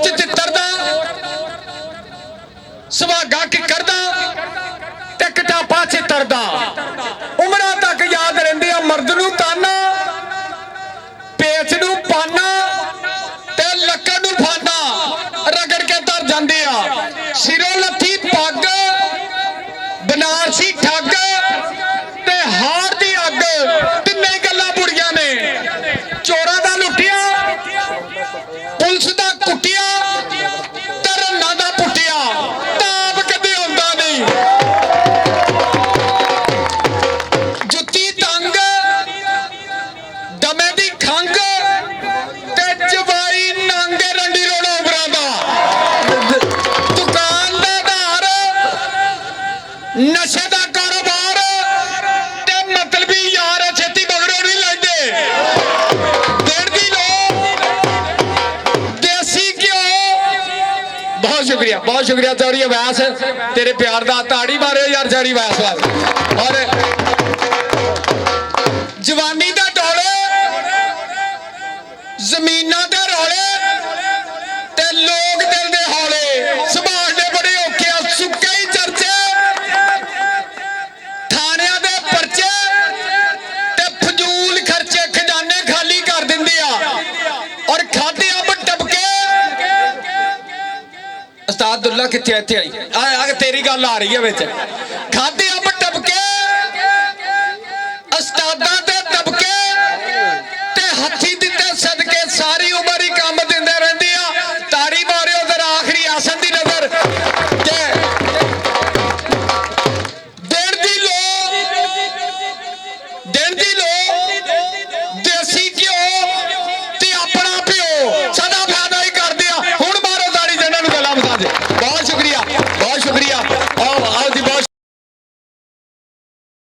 च चित्तर दा सुहागा किकर दा ते कटापा चित्तर दा उमरां तक याद रहिंदी आ। मर्द नूं ताना पेच नूं पाना ते लक्कड़ नूं फाना रगड़ के धर जांदे आ। सिरों लत्थी पग बनारसी ठग ते हार दी अग तिन्ने गल्लां बुड़ियां ने। चोरां दा लुटिया पुलिस दा कुटिया ते रन्ना दा पुटिया ताप कदे हुंदा नहीं। जुत्ती तंग दमे दी खंग ते जवाई नंग रंडी रोड़ा उमरां दा। दुकान दा धार नशे दा कारोबार ते मतलबी यार छेती मगरों नहीं लैंदे। देण दी लो देसी घ्यो। बहुत शुक्रिया चौड़ी वैस तेरे प्यार दा ताड़ी मारे यार चौड़ी वैस वाल। और जवानी दा डोले जमीनां दे रौले ते लोग दिल दे हौले संभालने बड़े औखे आ। सुक्के ही चर्चे थाणियां दे परचे ते फजूल खर्चे खजाने खाली कर दिंदे आ। और खाते अब टपके उस्ताद दुल्ला कित्थे इत्थे आई तेरी गल आ रही है विच।